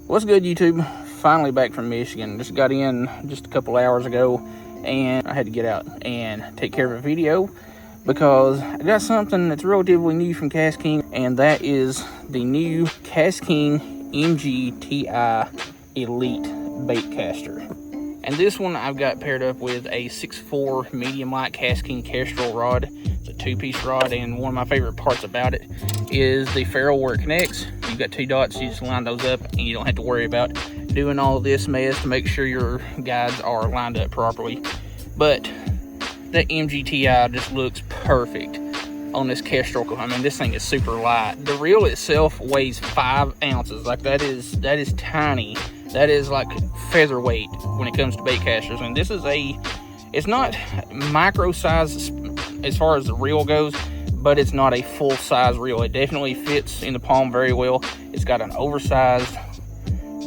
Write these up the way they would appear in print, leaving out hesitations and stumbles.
What's good, YouTube? Finally back from Michigan. Just got in just a couple hours ago, and I had to get out and take care of a video because I got something that's relatively new from KastKing, and that is the new KastKing Mg-Ti Elite bait caster. And this one I've got paired up with a 6'4" medium light KastKing Kestrel rod. It's a 2-piece rod, and one of my favorite parts about it is the ferrule where it connects. You've got 2 dots, you just line those up, and you don't have to worry about doing all this mess to make sure your guides are lined up properly. But that Mg-Ti just looks perfect on this Kestrel. I mean, this thing is super light. The reel itself weighs 5 ounces. Like, that is tiny. That is like featherweight when it comes to bait casters. And this is it's not micro size as far as the reel goes, but it's not a full size reel. It definitely fits in the palm very well. It's got an oversized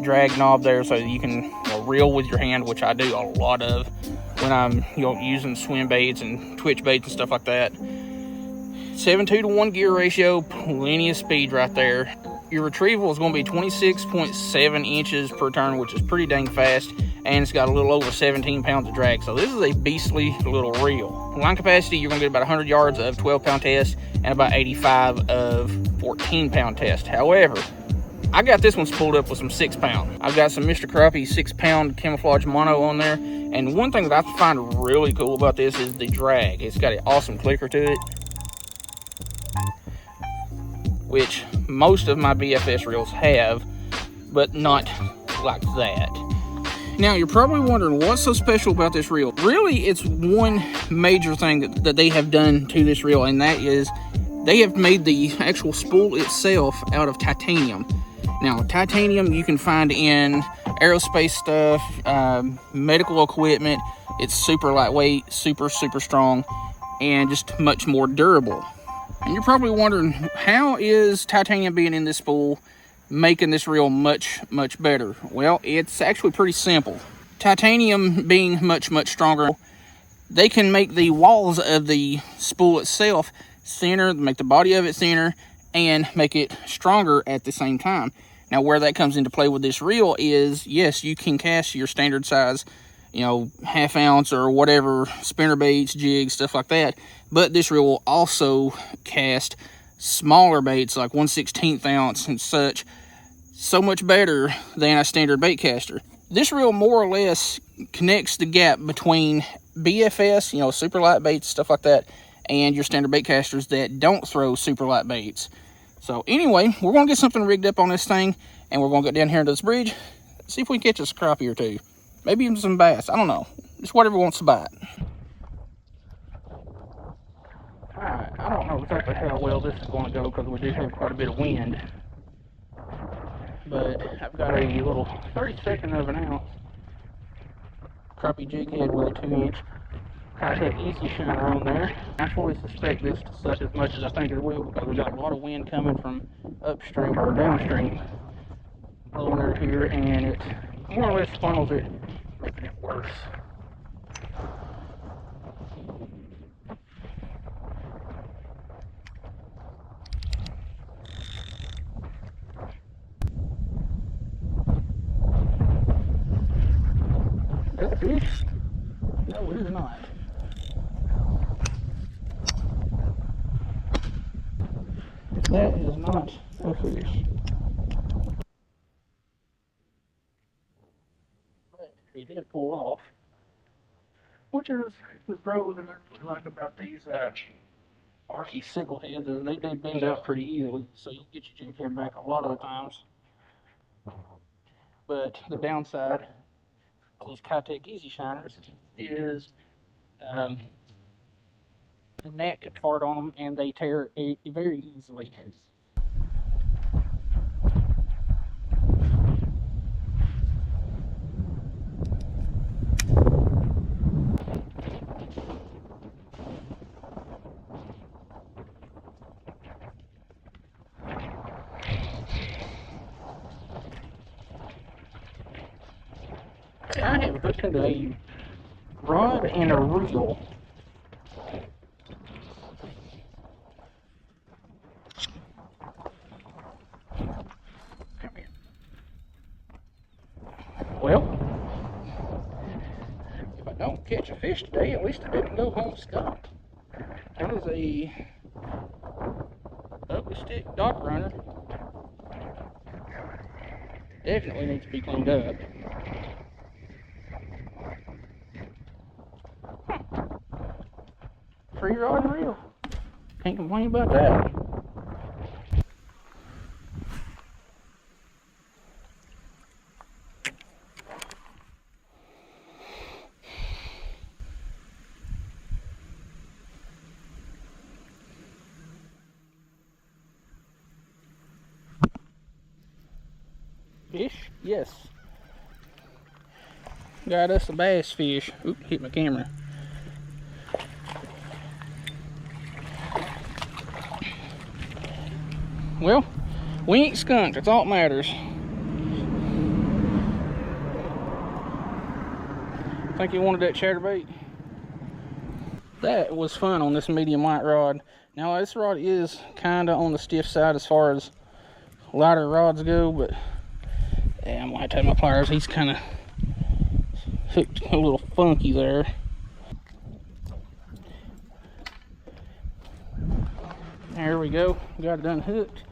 drag knob there so you can reel with your hand, which I do a lot of when I'm using swim baits and twitch baits and stuff like that. 7.2 to 1 gear ratio, plenty of speed right there. Your retrieval is going to be 26.7 inches per turn, which is pretty dang fast, and it's got a little over 17 pounds of drag. So this is a beastly little reel. Line capacity, you're going to get about 100 yards of 12-pound test and about 85 of 14-pound test. However, I got this one spooled up with some 6-pound. I've got some Mr. Crappie 6-pound camouflage mono on there, and one thing that I find really cool about this is the drag. It's got an awesome clicker to it, which most of my BFS reels have, but not like that. Now, you're probably wondering what's so special about this reel. Really, it's one major thing that they have done to this reel, and that is they have made the actual spool itself out of titanium. Now, titanium you can find in aerospace stuff, medical equipment. It's super lightweight, super strong, and just much more durable. And you're probably wondering, how is titanium being in this spool making this reel much better? Well, it's actually pretty simple. Titanium being much stronger, they can make the walls of the spool itself thinner, make the body of it thinner, and make it stronger at the same time. Now, where that comes into play with this reel is, yes, you can cast your standard size, half ounce or whatever, spinner baits, jigs, stuff like that. But this reel will also cast smaller baits like 1/16 ounce and such, so much better than a standard bait caster. This reel more or less connects the gap between BFS, super light baits, stuff like that, and your standard bait casters that don't throw super light baits. So anyway, we're going to get something rigged up on this thing, and we're going to go down here into this bridge, see if we can catch us a crappie or two. Maybe even some bass. I don't know. Just whatever wants to bite. Alright, I don't know exactly how well this is going to go because we do have quite a bit of wind. But I've got a little 32nd of an ounce crappie jig head with a 2-inch KastKing Easy Shiner on there. I fully suspect this to suck as much as I think it will because we've got a lot of wind coming from upstream or downstream blowing her here, and it more or less funnels it, making it worse. That fish? No, it is not. That is not a fish. But he did pull off, which is the pros that I really like about these Arky sickle heads, is they bend out pretty easily, so you can get your jig head back a lot of the times. But the downside of these KastKing Easy Shiners is the net can fart on them and they tear very easily. I have hooked into a rod and a reel. Come here. Well, if I don't catch a fish today, at least I didn't go home stumped. That is a ugly stick dock runner. Definitely needs to be cleaned up. Free rod and reel. Can't complain about that. Fish? Yes. Got us a bass fish. Oop, hit my camera. Well, we ain't skunked. That's all that matters. Think you wanted that chatterbait? That was fun on this medium light rod. Now this rod is kind of on the stiff side as far as lighter rods go, but yeah, I'm gonna take my pliers. He's kind of hooked a little funky there. There we go. Got it unhooked.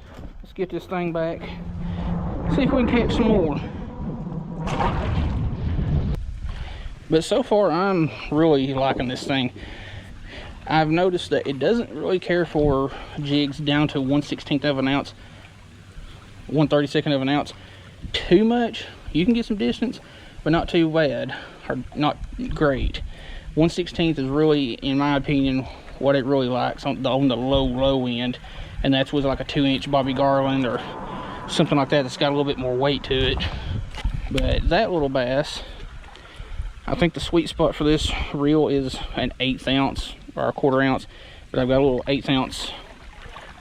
Let's get this thing back. See if we can catch some more. But so far, I'm really liking this thing. I've noticed that it doesn't really care for jigs down to 1/16 of an ounce, 1/32 of an ounce too much. You can get some distance, but not too bad, or not great. 1/16 is really, in my opinion, what it really likes on the low end, and that's with like a 2-inch Bobby Garland or something like that that's got a little bit more weight to it. But that little bass, I think the sweet spot for this reel is an 1/8 ounce or a 1/4 ounce, but I've got a little 1/8 ounce,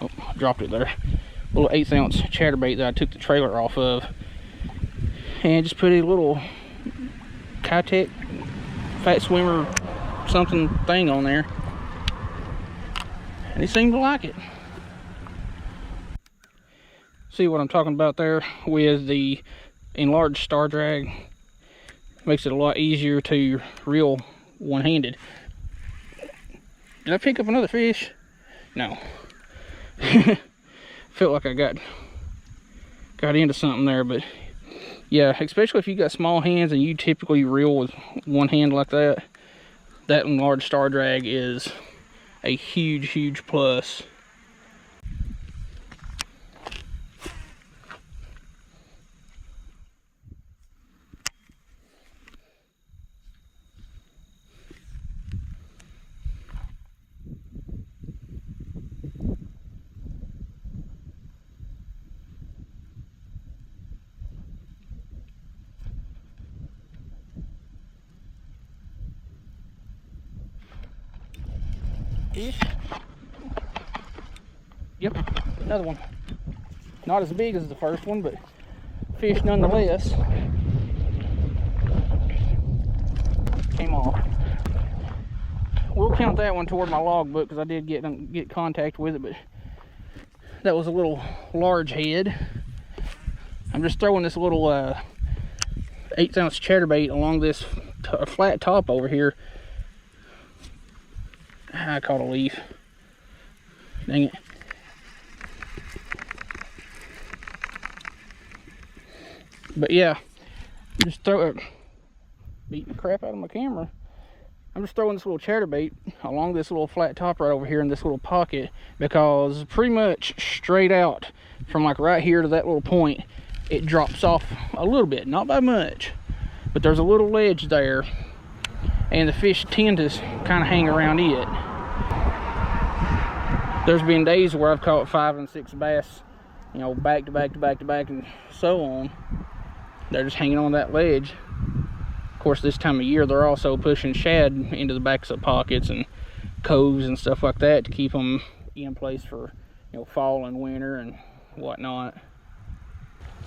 oh, I dropped it there, a little 1/8 ounce chatterbait that I took the trailer off of, and just put a little Kitech fat swimmer something thing on there, and he seemed to like it. See what I'm talking about there with the enlarged star drag? Makes it a lot easier to reel one-handed. Did I pick up another fish? No. Felt like I got into something there, but yeah, especially if you got small hands and you typically reel with one hand like that, that enlarged star drag is a huge plus. Fish. Yep, another one. Not as big as the first one, but fish nonetheless. Came off. We'll count that one toward my logbook because I did get contact with it, but that was a little large head. I'm just throwing this little 1/8 ounce chatterbait along this flat top over here. I caught a leaf. Dang it. But yeah, just throw it, beating the crap out of my camera. I'm just throwing this little chatterbait along this little flat top right over here in this little pocket, because pretty much straight out from like right here to that little point, it drops off a little bit, not by much, but there's a little ledge there, and the fish tend to kind of hang around it. There's been days where I've caught 5 and 6 bass, you know, back to back to back to back and so on. They're just hanging on that ledge. Of course, this time of year, they're also pushing shad into the backs of pockets and coves and stuff like that to keep them in place for, you know, fall and winter and whatnot.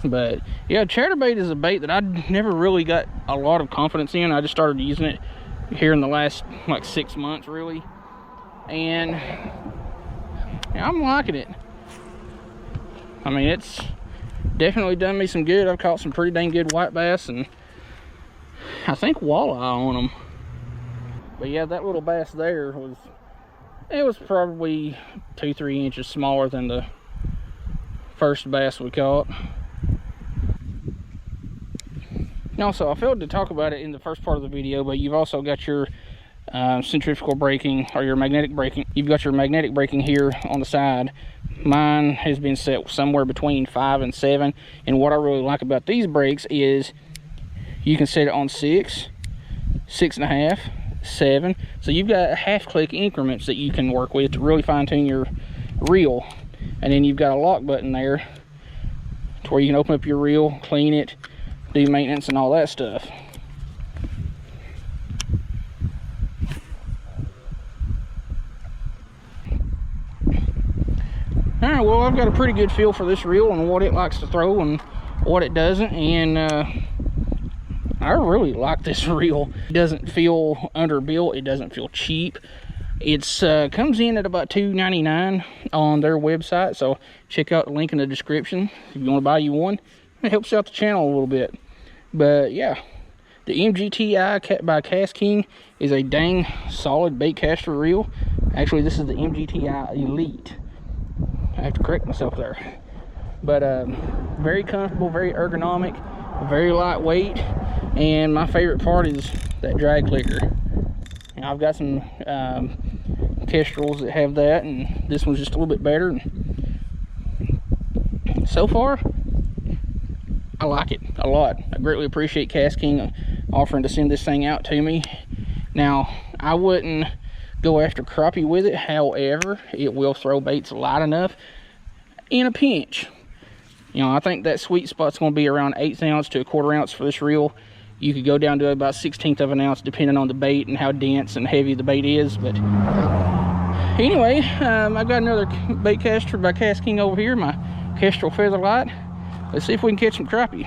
But yeah, chatterbait is a bait that I never really got a lot of confidence in. I just started using it here in the last like 6 months really, and I'm liking it. I mean, it's definitely done me some good. I've caught some pretty dang good white bass, and I think walleye on them. But yeah, that little bass there was probably 2-3 inches smaller than the first bass we caught. And also, I failed to talk about it in the first part of the video, but you've also got your centrifugal braking, or your magnetic braking. You've got your magnetic braking here on the side. Mine has been set somewhere between 5 and 7, and what I really like about these brakes is you can set it on 6, 6.5, 7. So you've got half click increments that you can work with to really fine tune your reel. And then you've got a lock button there to where you can open up your reel, clean it, do maintenance and all that stuff. All right, well, I've got a pretty good feel for this reel and what it likes to throw and what it doesn't, and I really like this reel. It doesn't feel underbuilt, it doesn't feel cheap. It's comes in at about $2.99 on their website, so check out the link in the description if you want to buy you one. It helps out the channel a little bit. But yeah, the Mg-Ti by KastKing is a dang solid bait caster reel. Actually, this is the Mg-Ti Elite. I have to correct myself there. But very comfortable, very ergonomic, very lightweight, and my favorite part is that drag clicker. And I've got some Kestrels that have that, and this one's just a little bit better. So far, I like it a lot. I greatly appreciate KastKing offering to send this thing out to me. Now, I wouldn't go after crappie with it, however, it will throw baits light enough in a pinch. You know, I think that sweet spot's going to be around 1/8 ounce to 1/4 ounce for this reel. You could go down to about 1/16 of an ounce depending on the bait and how dense and heavy the bait is. But anyway, I've got another bait caster by KastKing over here, my Kestrel Feather Light. Let's see if we can catch some crappie.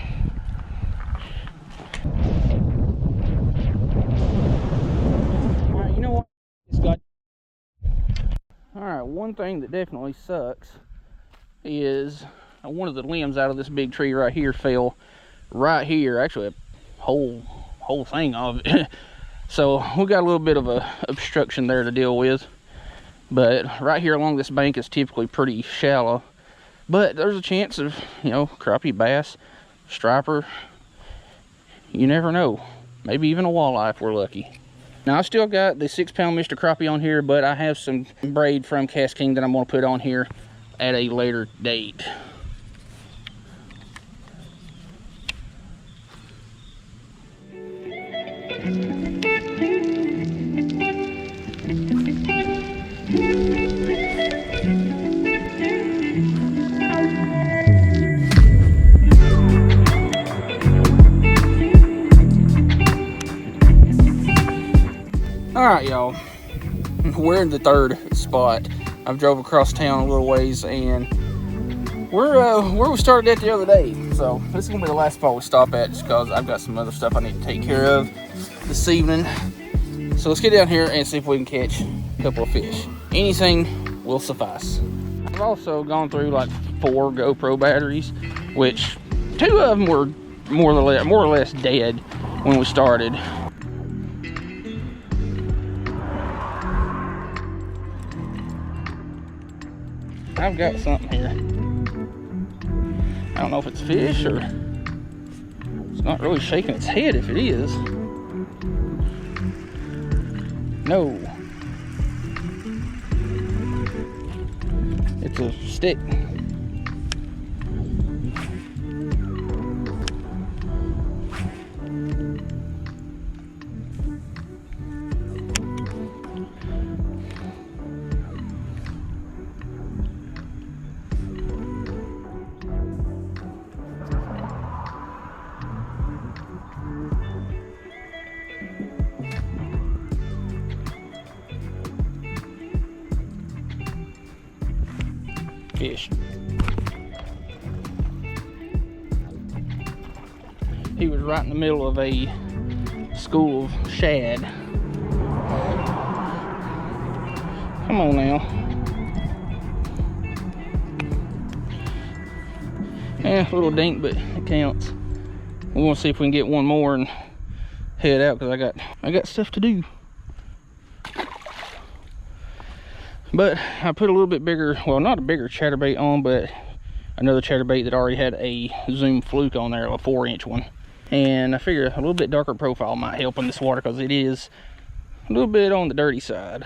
All right, you know what? All right, one thing that definitely sucks is one of the limbs out of this big tree right here fell right here. Actually, a whole thing of it. So we got a little bit of a obstruction there to deal with. But right here along this bank is typically pretty shallow. But there's a chance of, you know, crappie, bass, striper. You never know. Maybe even a walleye if we're lucky. Now I still got the 6-pound Mr. Crappie on here, but I have some braid from KastKing that I'm going to put on here at a later date. All right, y'all, we're in the third spot. I've drove across town a little ways, and we're where we started at the other day. So this is gonna be the last spot we stop at, just because I've got some other stuff I need to take care of this evening. So let's get down here and see if we can catch a couple of fish. Anything will suffice. I've also gone through like 4 GoPro batteries, which 2 of them were more or less dead when we started. I've got something here. I don't know if it's fish or it's not really shaking its head if it is. No. It's a stick. Fish. He was right in the middle of a school of shad. Come on now. A little dink, but it counts. We want to see if we can get one more and head out because I got stuff to do. But I put a little bit bigger, well, not a bigger chatterbait on, but another chatterbait that already had a zoom fluke on there, a 4-inch one. And I figure a little bit darker profile might help in this water because it is a little bit on the dirty side.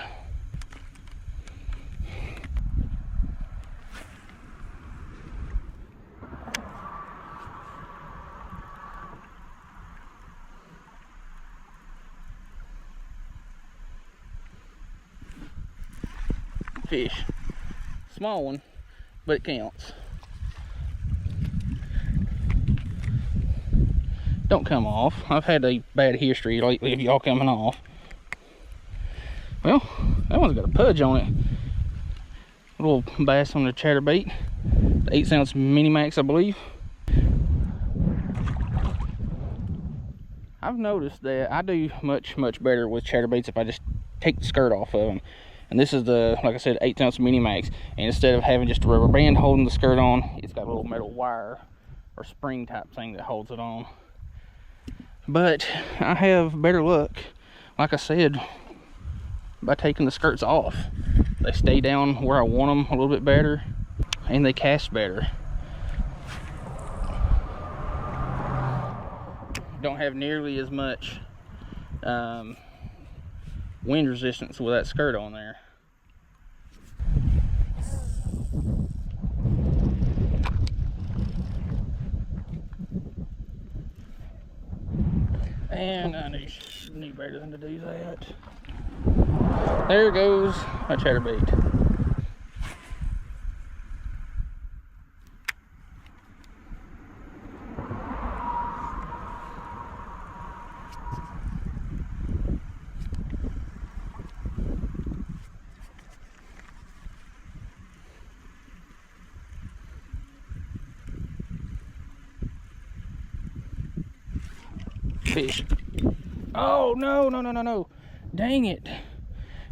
Fish. Small one, but it counts. Don't come off. I've had a bad history lately of y'all coming off. Well, that one's got a pudge on it. A little bass on the chatterbait. The 8-ounce mini max, I believe. I've noticed that I do much better with chatterbaits if I just take the skirt off of them. And this is the, like I said, 8-ounce mini max. And instead of having just a rubber band holding the skirt on, it's got a little metal wire or spring type thing that holds it on. But I have better luck, like I said, by taking the skirts off. They stay down where I want them a little bit better, and they cast better. Don't have nearly as much wind resistance with that skirt on there. And I knew better than to do that. There goes my chatterbait. Fish. Oh, no. Dang it.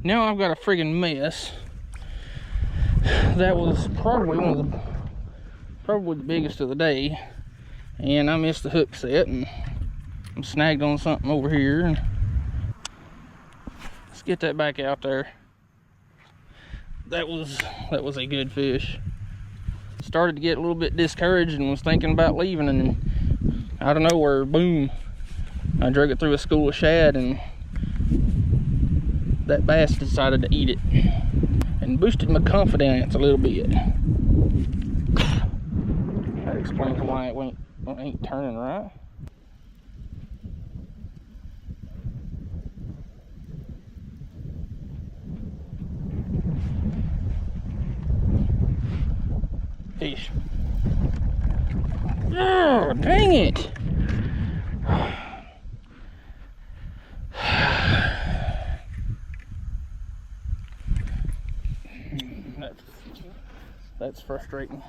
Now I've got a friggin' mess. That was probably the biggest of the day. And I missed the hook set and I'm snagged on something over here. Let's get that back out there. That was a good fish. Started to get a little bit discouraged and was thinking about leaving, and out of nowhere, boom, I drug it through a school of shad, and that bass decided to eat it and boosted my confidence a little bit. That explains why it ain't turning right. Fish. Oh, dang it. That's frustrating.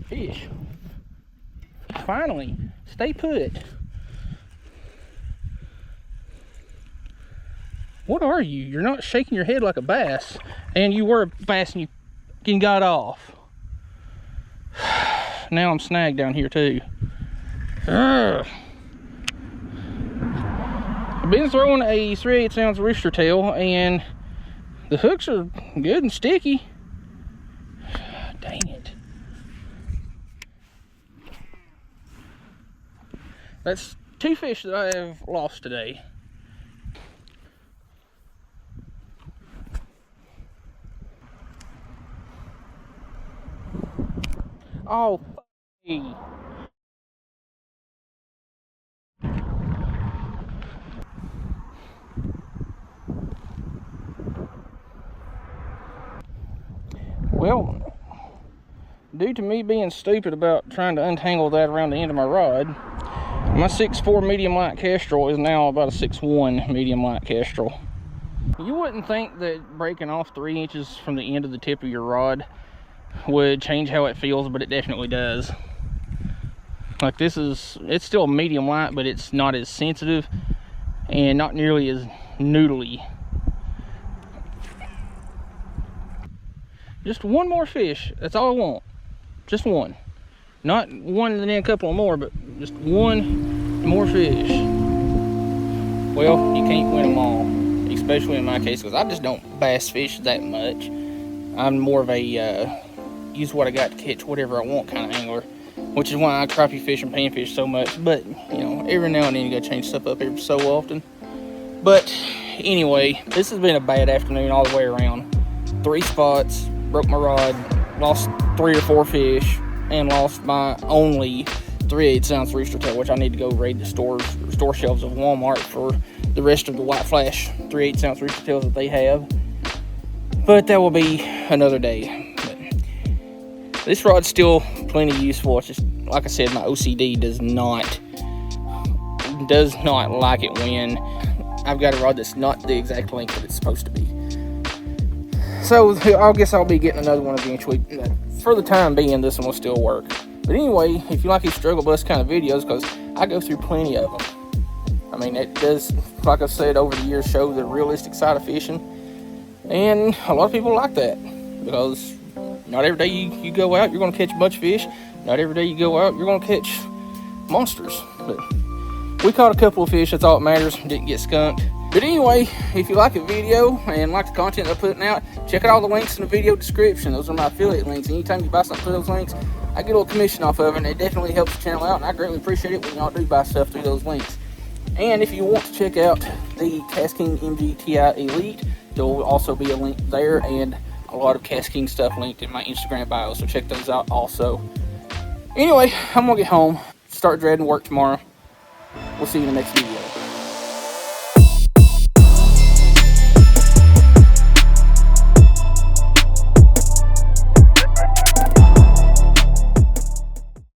Fish. Finally, stay put. What are you? You're not shaking your head like a bass, and you were a bass and you fucking got off. Now I'm snagged down here too. Ugh. I've been throwing a 3/8 rooster tail, and the hooks are good and sticky. Dang it. That's 2 fish that I have lost today. Oh, f***y. Well, due to me being stupid about trying to untangle that around the end of my rod, my 6'4" medium light Kestrel is now about a 6'1" medium light Kestrel. You wouldn't think that breaking off 3 inches from the end of the tip of your rod would change how it feels, but it definitely does. Like this is, it's still medium light, but it's not as sensitive and not nearly as noodly. Just one more fish, that's all I want. Just one. Not one and then a couple more, but just one more fish. Well, you can't win them all, especially in my case, because I just don't bass fish that much. I'm more of a use what I got to catch whatever I want kind of angler, which is why I crappie fish and panfish so much. But, you know, every now and then you gotta change stuff up every so often. But anyway, this has been a bad afternoon all the way around. 3 spots, broke my rod, lost 3 or 4 fish, and lost my only 3/8 ounce rooster tail, which I need to go raid the store shelves of Walmart for the rest of the white flash 3/8 ounce rooster tails that they have. But that will be another day. But this rod's still plenty useful. It's just, like I said, my OCD does not like it when I've got a rod that's not the exact length that it's supposed to be. So I guess I'll be getting another one eventually. For the time being, this one will still work. But anyway, if you like these struggle bus kind of videos, because I go through plenty of them. I mean, it does, like I said, over the years, show the realistic side of fishing. And a lot of people like that, because not every day you go out, you're going to catch a bunch of fish. Not every day you go out, you're going to catch monsters. But we caught a couple of fish, that's all that matters. Didn't get skunked. But anyway, if you like the video and like the content I'm putting out, check out all the links in the video description. Those are my affiliate links. Anytime you buy something through those links, I get a little commission off of it, and it definitely helps the channel out, and I greatly appreciate it when y'all do buy stuff through those links. And if you want to check out the KastKing Mg-Ti Elite, there will also be a link there, and a lot of KastKing stuff linked in my Instagram bio, so check those out also. Anyway, I'm gonna get home, start dreading work tomorrow. We'll see you in the next video.